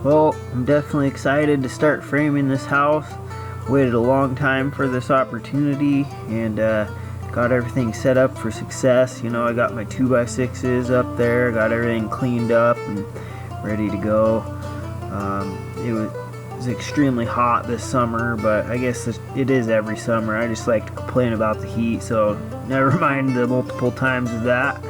Well, I'm definitely excited to start framing this house. Waited a long time for this opportunity and got everything set up for success. You know, I got my 2x6s up there, got everything cleaned up and ready to go. It was extremely hot this summer, but I guess it is every summer. I just like to complain about the heat, so never mind the multiple times of that.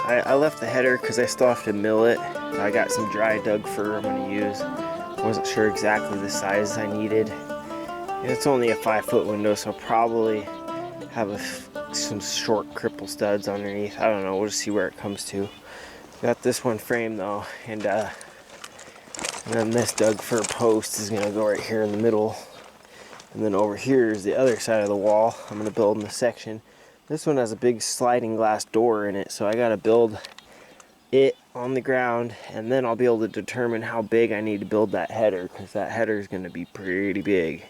I left the header because I still have to mill it. I got some dry Doug fir I'm going to use. Wasn't sure exactly the size I needed. And it's only a 5-foot window, so I'll probably have some short cripple studs underneath. I don't know, we'll just see where it comes to. Got this one framed though, and then this Doug fir post is going to go right here in the middle. And then over here is the other side of the wall. I'm going to build in the section. This one has a big sliding glass door in it, so I gotta build it on the ground, and then I'll be able to determine how big I need to build that header, because that header is gonna be pretty big,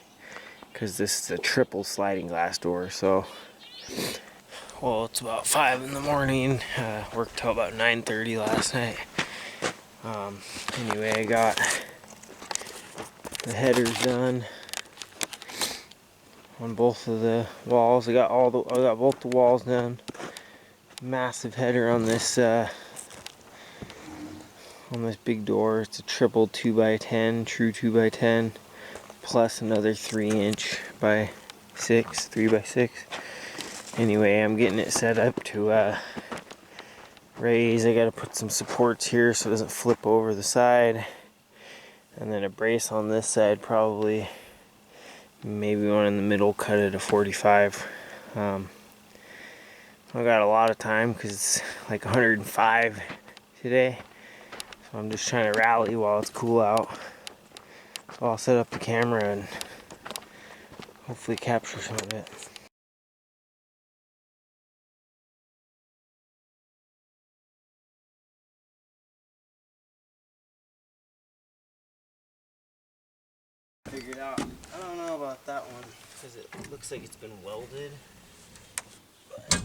because this is a triple sliding glass door. So, well, it's about 5 in the morning. Worked till about 9:30 last night. Anyway, I got the headers done on both of the walls. I got both the walls done. Massive header on this big door. It's a triple 2x10, true 2x10, plus another 3-inch by 6, 3x6. Anyway, I'm getting it set up to raise. I got to put some supports here so it doesn't flip over the side, and then a brace on this side probably. Maybe one in the middle, cut it a 45. I got a lot of time because it's like 105 today, so I'm just trying to rally while it's cool out. So I'll set up the camera and hopefully capture some of it. Figured out. I don't know about that one because it looks like it's been welded. But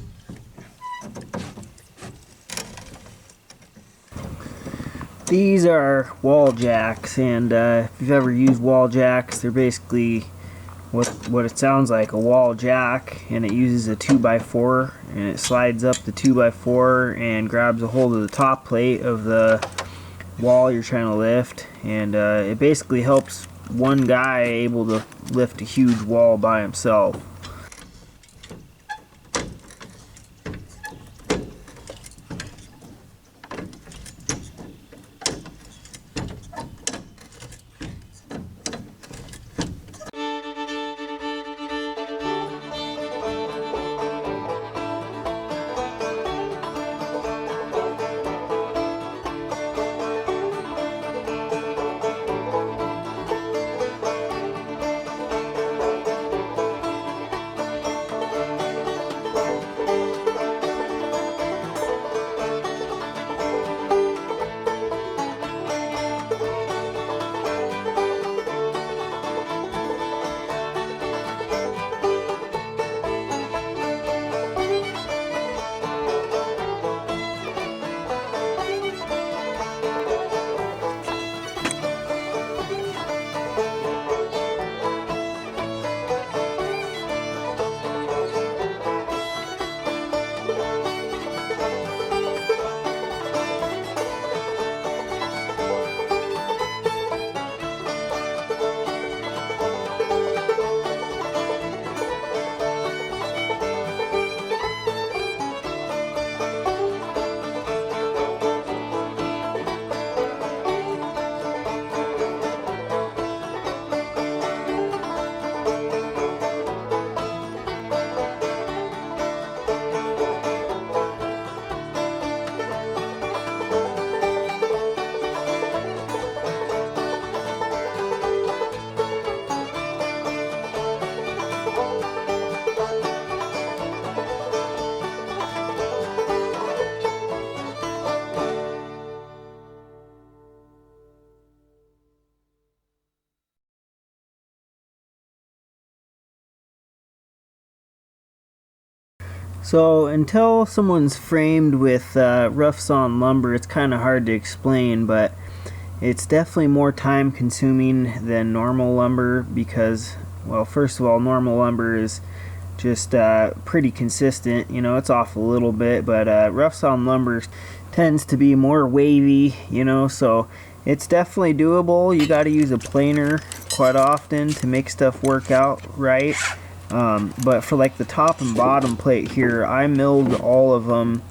these are wall jacks, and if you've ever used wall jacks, they're basically what it sounds like, a wall jack, and it uses a 2x4, and it slides up the 2x4 and grabs a hold of the top plate of the wall you're trying to lift, and it basically helps one guy able to lift a huge wall by himself. So until someone's framed with rough sawn lumber, it's kind of hard to explain, but it's definitely more time consuming than normal lumber because, well, first of all, normal lumber is just pretty consistent. You know, it's off a little bit, but rough sawn lumber tends to be more wavy, you know, so it's definitely doable. You got to use a planer quite often to make stuff work out right. But for like the top and bottom plate here, I milled all of them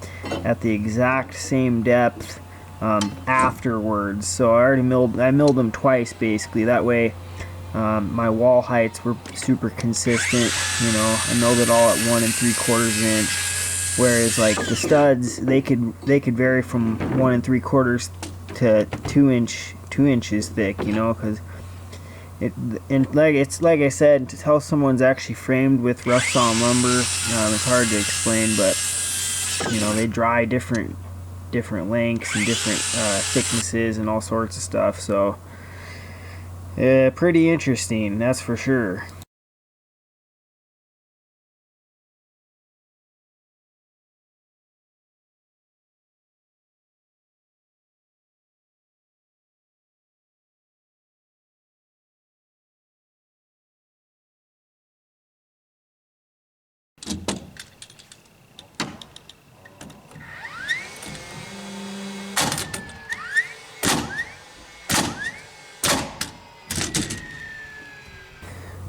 at the exact same depth afterwards. So I milled them twice basically. That way my wall heights were super consistent. You know, I milled it all at 1 3/4 inch. Whereas like the studs, they could vary from 1 3/4 to 2 inches thick. You know, because it's like I said, to tell someone's actually framed with rough sawn lumber, it's hard to explain. But you know, they dry different lengths and different thicknesses and all sorts of stuff. So pretty interesting, that's for sure.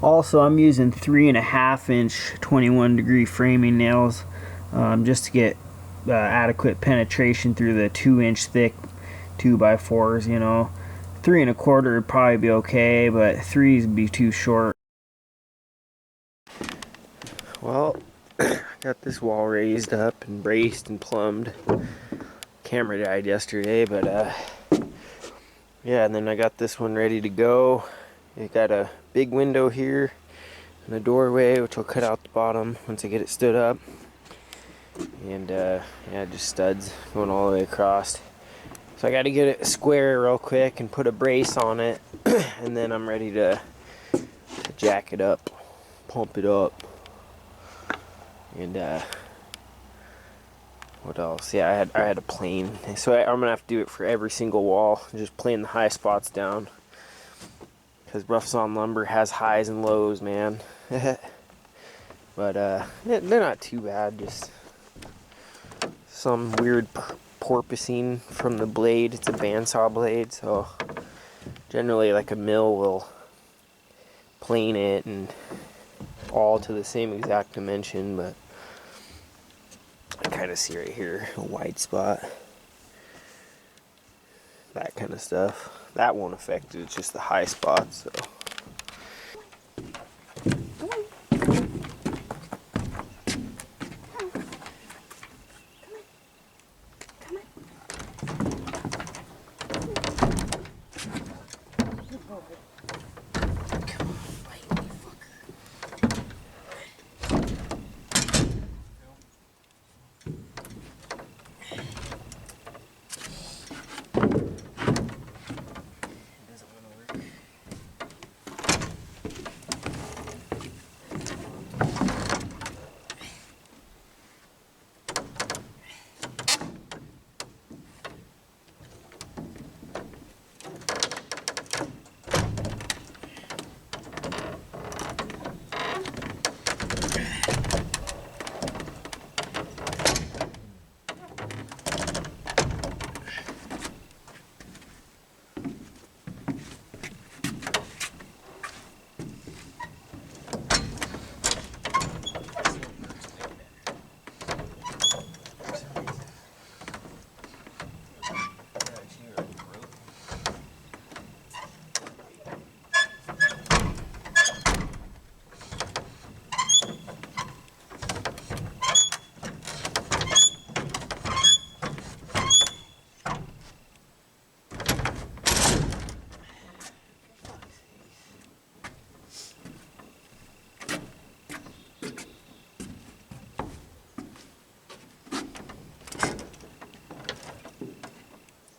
Also, I'm using 3.5 inch 21 degree framing nails just to get adequate penetration through the 2 inch thick 2x4s. You know, 3 1/4 would probably be okay, but 3s would be too short. Well, got this wall raised up and braced and plumbed. Camera died yesterday, but yeah, and then I got this one ready to go. It got a big window here and a doorway, which will cut out the bottom once I get it stood up. And yeah, just studs going all the way across. So I got to get it square real quick and put a brace on it, and then I'm ready to jack it up, pump it up, and what else? Yeah, I had a plane, so I'm gonna have to do it for every single wall. Just plane the high spots down, because rough sawn lumber has highs and lows, man. But they're not too bad. Just some weird porpoising from the blade. It's a bandsaw blade, so generally like a mill will plane it and all to the same exact dimension, but I kind of see right here a white spot, that kind of stuff. That won't affect it, it's just the high spots. So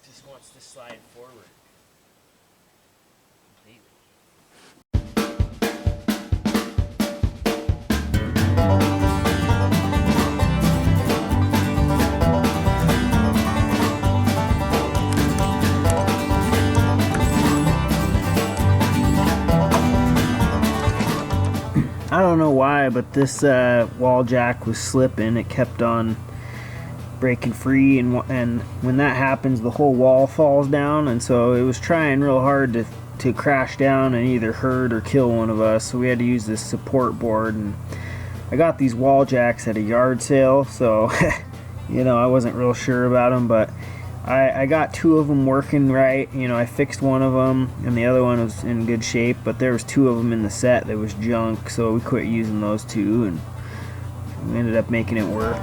just wants to slide forward. I don't know why, but this wall jack was slipping. It kept on breaking free, and when that happens, the whole wall falls down, and so it was trying real hard to crash down and either hurt or kill one of us, so we had to use this support board. And I got these wall jacks at a yard sale, so you know, I wasn't real sure about them, but I got two of them working right. You know, I fixed one of them and the other one was in good shape, but there was two of them in the set that was junk, so we quit using those two and we ended up making it work.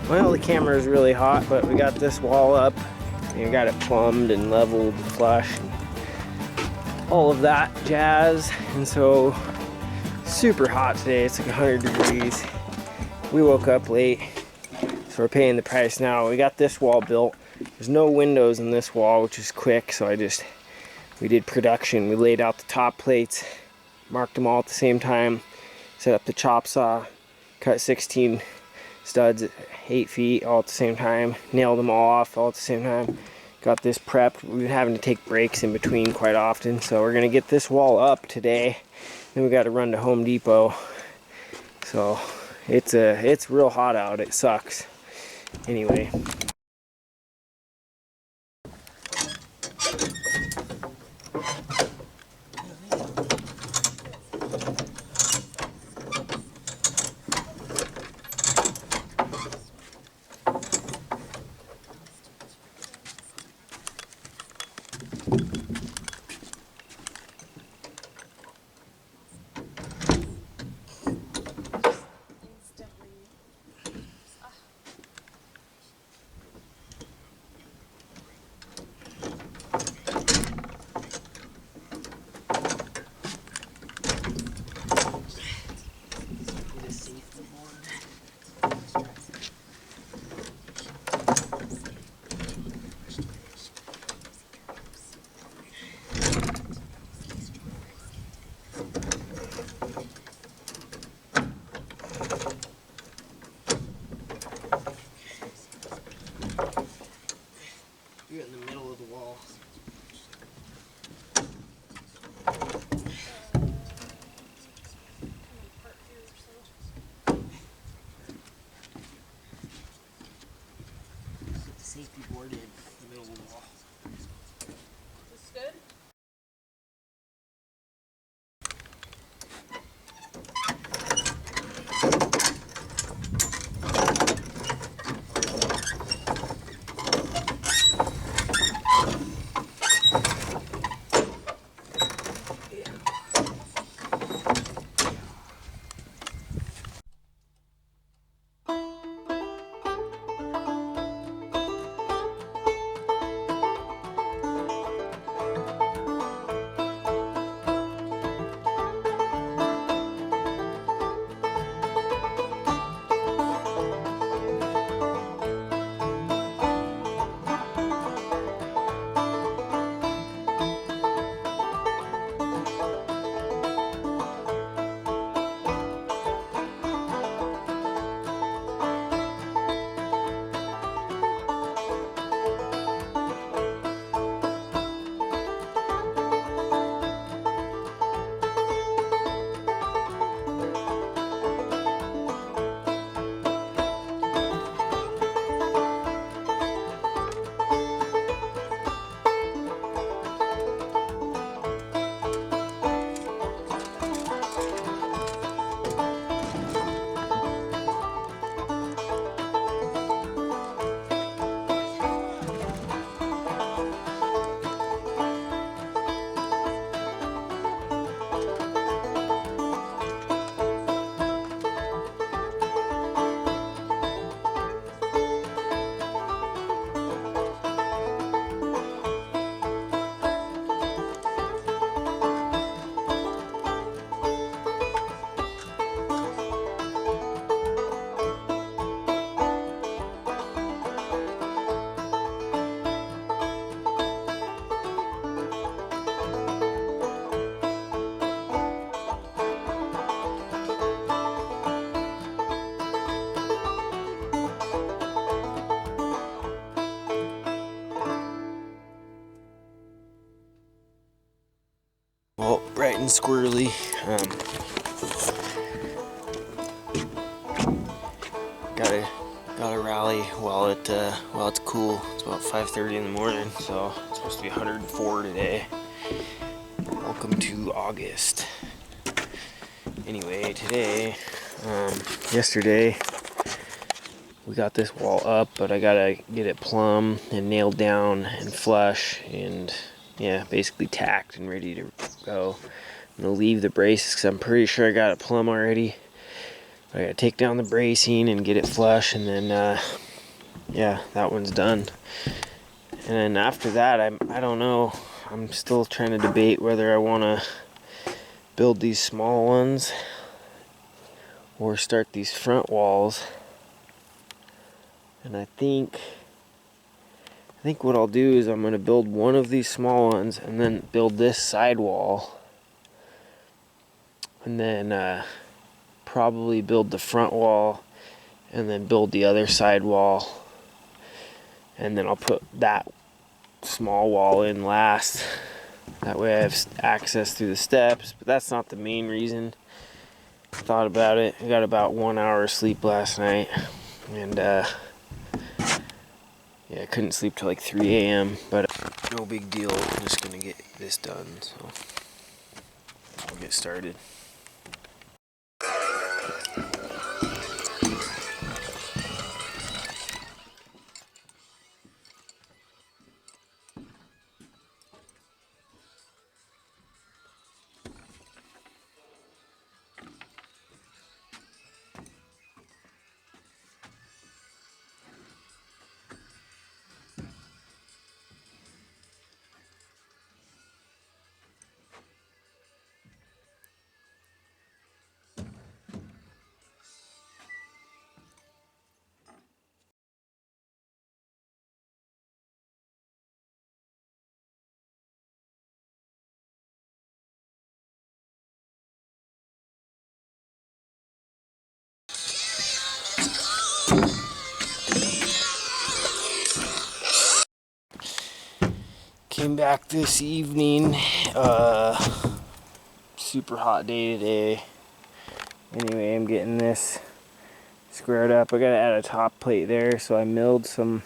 Well, the camera is really hot, but we got this wall up and we got it plumbed and leveled and flush and all of that jazz. And so super hot today. It's like 100 degrees. We woke up late, so we're paying the price now. We got this wall built. There's no windows in this wall, which is quick, so we did production. We laid out the top plates, marked them all at the same time, set up the chop saw, cut 16 studs at 8 feet all at the same time, nailed them all off all at the same time, got this prepped. We've been having to take breaks in between quite often, so we're gonna get this wall up today. Then we got to run to Home Depot. So it's real hot out. It sucks. Anyway. You're in the middle of the wall. Put the safety board in the middle of the wall. Is this good? getting squirrely. Gotta rally while it's cool. It's about 5:30 in the morning, so it's supposed to be 104 today. Welcome to August. Anyway, today, yesterday, we got this wall up, but I gotta get it plumb and nailed down and flush and yeah, basically tacked and ready to go. I'm gonna leave the braces because I'm pretty sure I got it plumb already. I gotta take down the bracing and get it flush, and then yeah, that one's done. And then after that, I don't know. I'm still trying to debate whether I want to build these small ones or start these front walls. And I think what I'll do is I'm gonna build one of these small ones and then build this side wall, and then probably build the front wall and then build the other side wall, and then I'll put that small wall in last. That way I have access through the steps, but that's not the main reason. I thought about it. I got about 1 hour of sleep last night, and yeah, I couldn't sleep till like 3 a.m., but no big deal. I'm just gonna get this done, so I'll get started. Came back this evening. Super hot day today. Anyway, I'm getting this squared up. I gotta add a top plate there, so I milled some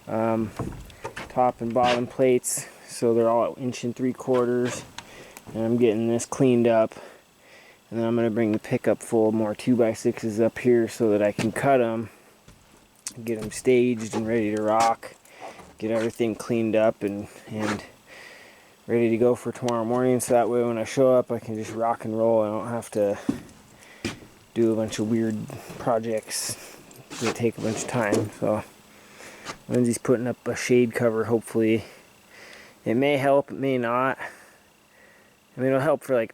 top and bottom plates so they're all 1 3/4, and I'm getting this cleaned up, and then I'm gonna bring the pickup full of more 2x6s up here so that I can cut them, get them staged and ready to rock, get everything cleaned up and ready to go for tomorrow morning, so that way when I show up I can just rock and roll. I don't have to do a bunch of weird projects that take a bunch of time. So Lindsay's putting up a shade cover. Hopefully it may help, it may not. I mean, it'll help for like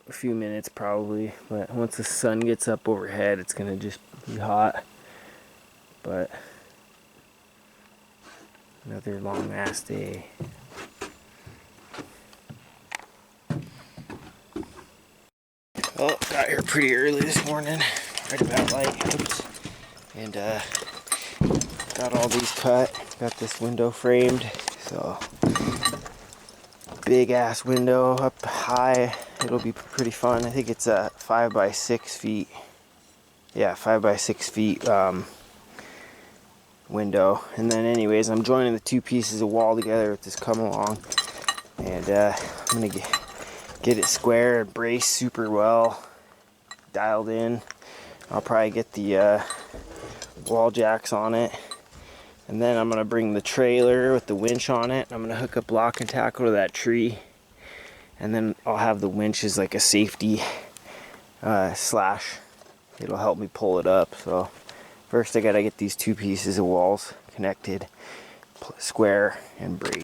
a few minutes probably, but once the sun gets up overhead it's gonna just be hot. But another long ass day. Well, got here pretty early this morning, right about light. Oops. And got all these cut. Got this window framed, so big ass window up high. It'll be pretty fun. I think it's a 5 by 6 feet. Yeah, 5 by 6 feet window. And then anyways, I'm joining the two pieces of wall together with this come along, and I'm gonna get it square and braced super well, dialed in. I'll probably get the wall jacks on it, and then I'm gonna bring the trailer with the winch on it. I'm gonna hook up lock and tackle to that tree, and then I'll have the winch as like a safety slash. It'll help me pull it up. So first I gotta get these two pieces of walls connected, square and brace.